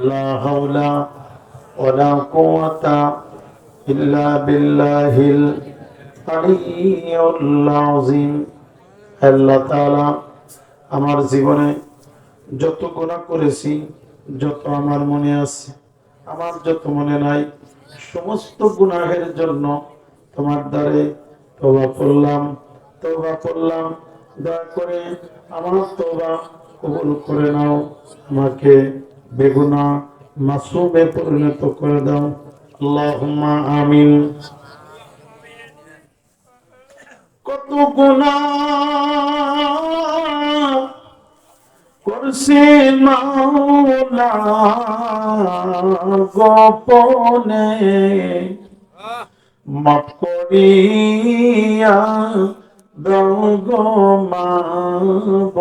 লা হাওলা ওয়ালা কুওয়াতা ইল্লা বিল্লাহিল আলিয়্যিল আযীম। আল্লাহ তাআলা আমার জীবনে যত গুনাহ করেছি, যত আমার মনে আছে, আমার যত মনে নাই, সমস্ত গুনাহের জন্য তোমার দ্বারে তওবা করলাম। দয়া করে আমার তওবা কবুল করে নাও, আমাকে বেগুনাহ মাসুমে পরিণত করে দাও। আল্লাহুম্মা আমিন। কত গুনাহ করছি মাওলা গোপনে, মাফ করিয়া দাও গো মাবুদ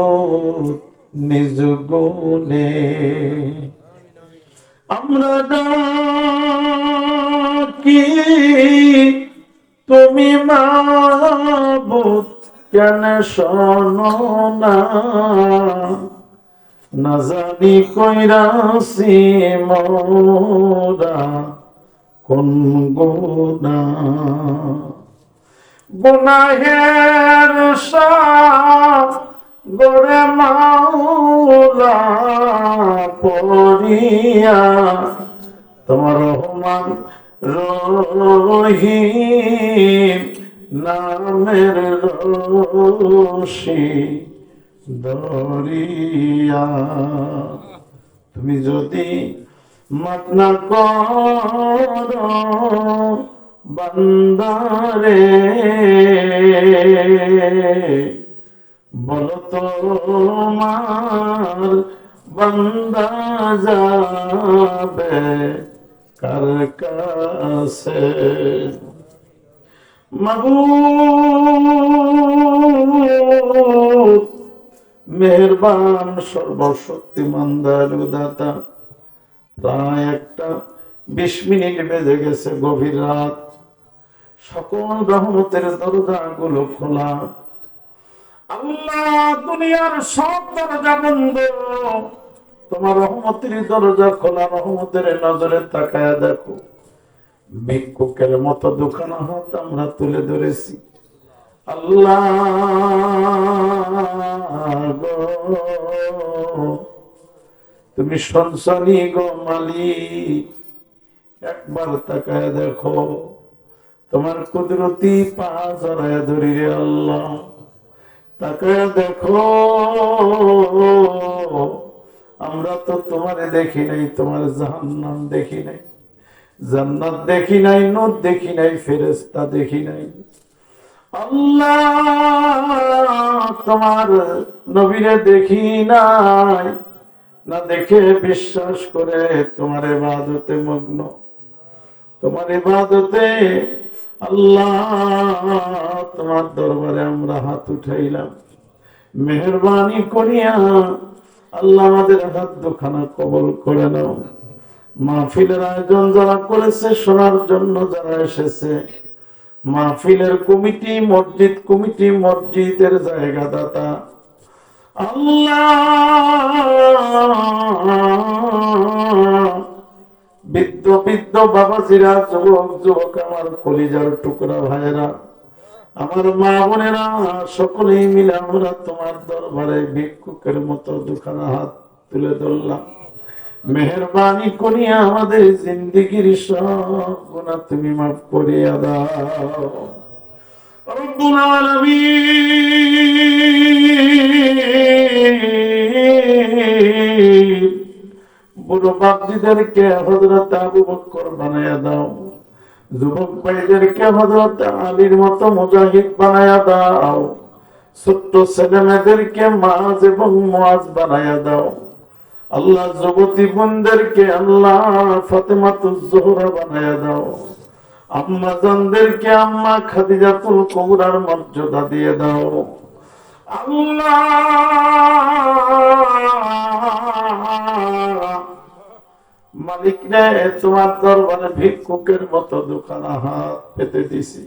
নিজ গুণে। আমরা ডাকি তুমি মাবুদ, কেন শোনো না? না জানি কইরাছি মোরা কোন গুনাহের সাগরে মাওলা পড়িয়া তোমার রহমান রহিম নামের রশি দরিয়া। তুমি যদি মাফ না করো বান্দারে, বলো তোমার বান্দা যাবে কার কাছে? মাবুদ মেহেরবান, সর্বশক্তিমান, দয়ালু দাতা, প্রায় 1:20 বেজে গেছে, গভীর রাত। সকল রহমতের দরজাগুলো খোলা। আল্লাহ, দুনিয়ার সব দরজা বন্ধ, তোমার রহমতের দরজা খোলা। রহমতের নজরে তাকায়া দেখো, ভিক্ষুকের মতো দুখানা হাত আমরা তুলে ধরেছি। আল্লাহ গো, তুমি সঞ্চারী গো মালিক, একবার তাকায় দেখো, তোমার কুদরতি পা জড়ায় ধরি রে আল্লাহ। তাকায় দেখো, আমরা তো তোমারে দেখি নাই, তোমার জাহান্নাম দেখি নাই, জান্নাত দেখি নাই, নূর দেখি নাই, ফেরেশতা দেখি নাই। আল্লাহ, তোমার নবীরে দেখি নাই, না দেখে বিশ্বাস করে তোমার ইবাদতে মগ্ন। তোমার ইবাদতে আল্লাহ, তোমার দরবারে আমরা হাত উঠাইলাম। মেহেরবানি করিয়া আল্লাহ আমাদের হাত দুখানা কবুল করে নাও। মাহফিলের আয়োজন যারা করেছে, শোনার জন্য যারা এসেছে, মাহফিলের কমিটি, মসজিদ কমিটি, মসজিদের জায়গা দাতা, আল্লাহ, বৃদ্ধ বাবাজিরা, যুবক আমার কলিজার টুকরা ভাইয়েরা, আমার মা বোনেরা, সকলেই মিলে আমরা তোমার দরবারে ভিক্ষুকের মতো দুখানা হাত তুলে ধরলাম। মেহেরবানি করিয়া আমাদের জিন্দেগির সব গুনাহ তুমি মাফ করিয়া দাও রব্বুল আলামিন। বুড়ো বাপজিদেরকে হযরত আবু বকর বানায়া দাও, যুবক ভাইদেরকে হযরত আলীর মতো মুজাহিদ বানায়া দাও, ছোট্ট ছেলে মেয়েদেরকে মাজ এবং মুআজ বানায়া দাও। আল্লাহ, যুবতী বোনদেরকে আল্লাহ ফাতেমাতুজ জোহরা বানায়া দাও। আম্মা জানদেরকে আম্মা খাদিজাতুল কুবরার মর্যাদা দিয়ে দাও। আল্লাহ, মালিক রে, তোমার দরবারে ভিক্ষুকের মতো দুখানা হাত পেতে দিছি।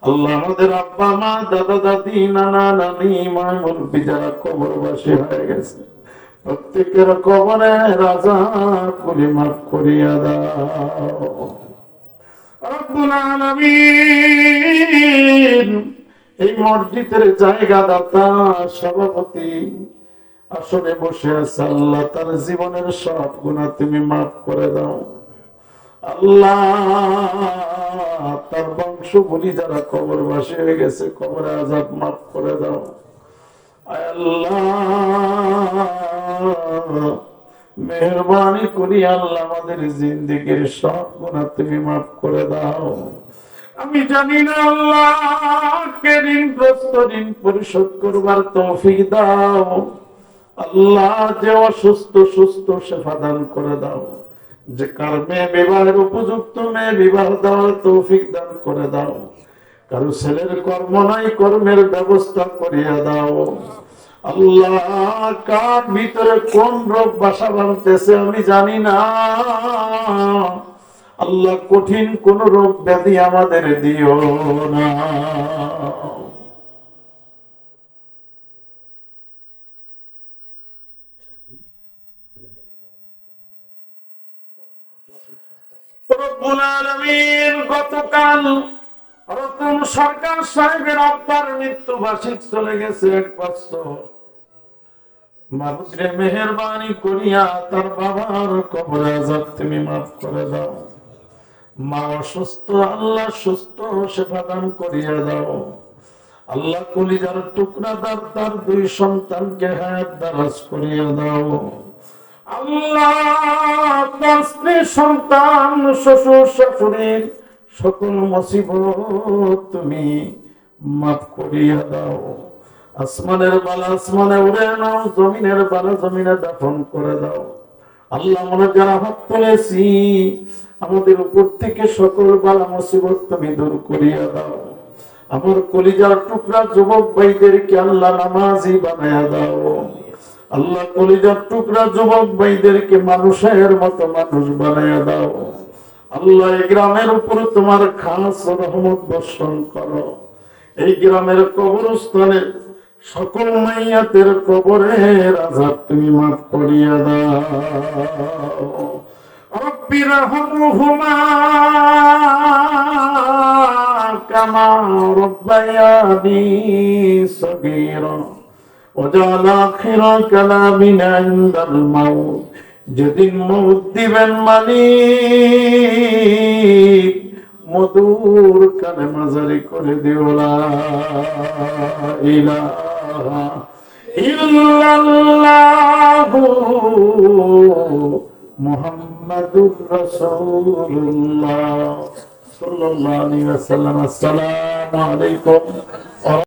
আল্লাহ, আমাদের আব্বা মা, দাদা দাদি, নানা নানি, মা মুরব্বি যারা কবরবাসী হয়ে গেছে, প্রত্যেকের কবরে আযাবগুলি মাফ করিয়া দাও রব্বুল আলামিন। এই মসজিদের জায়গা দাতা সভাপতি আসলে বসে আছে আল্লাহ, তার জীবনের সব গুনাহ তুমি মাফ করে দাও আল্লাহ। তার বংশগুলি যারা কবরবাসী হয়ে গেছে, কবরে আযাব মাফ করে দাও আয় আল্লাহ। মেহরবানি করি আল্লাহ, আমাদের জিন্দেগীর সব গুনাহ তুমি মাফ করে দাও। আমি জানি না আল্লাহ, কে ঋণগ্রস্ত, ঋণ পরিশোধ করবার তৌফিক দাও আল্লাহ। যে অসুস্থ সুস্থ সেবা দান করে দাও, যে কার মেয়ে বিবাহের উপযুক্ত মেয়ে বিবাহ দেওয়ার তৌফিক দান করে দাও, কারো ছেলের কর্ম নাই, কর্মের ব্যবস্থা করিয়া দাও আল্লাহ। কার ভিতরে কোন রোগ বাসা বাঁধতেছে আমি জানি না আল্লাহ, কঠিন কোন রোগ ব্যাধি আমাদের দিও না। রব্বুল আলামিন, গতকাল রতন সরকার সাহেবের আব্বার মৃত্যুবার্ষিক চলে গেছে 1 বছর। মাবুদরে মেহেরবানি করিয়া তার বাবার কবরে আযাব তুমি মাফ করে দাও। মা অসুস্থ আল্লাহ, সুস্থ সেবা দান করিয়া দাও আল্লাহ। কলিজার টুকরা তার 2 সন্তানকে হায়াত দারাজ করিয়া দাও আল্লাহ। তার স্ত্রী সন্তান শ্বশুর শাশুড়ির সকল মুসিবত তুমি মাফ করিয়া দাও। আসমানের বালা আসমানে উড়ে নাও, জমিনের বালা জমিনে দাফন করে দাও আল্লাহ। আমরা যারা হাত তুলেছি, আমাদের উপর থেকে সকল বালা মুসিবত তুমি দূর করিয়া দাও। আমার কলিজার টুকরা যুবক ভাইদেরকে আল্লাহ নামাজি বানায়া দাও আল্লাহ। কলিজার টুকরা যুবক ভাইদেরকে মানুষের মতো মানুষ বানায়া দাও আল্লাহ। এই গ্রামের উপর তোমার খাস রহমত বর্ষণ করো। এই গ্রামের কবরস্থানে সকল মাইয়াতের কবরের আযাব তুমি মাফ করিয়া দাও। রব্বির রহমহুমা কামা রব্বায়ানি সগীরা ওয়াজআল আখিরা কালামিনা ইনদাল মাউত। যেদিন মউত দিবেন মালিক, মধুর কালেমা জারি করে দিও লা ইলাহা ইল্লাল্লাহু মুহাম্মাদুর রাসূলুল্লাহ সাল্লাল্লাহু আলাইহি ওয়াসাল্লাম। আসসালামু আলাইকুম।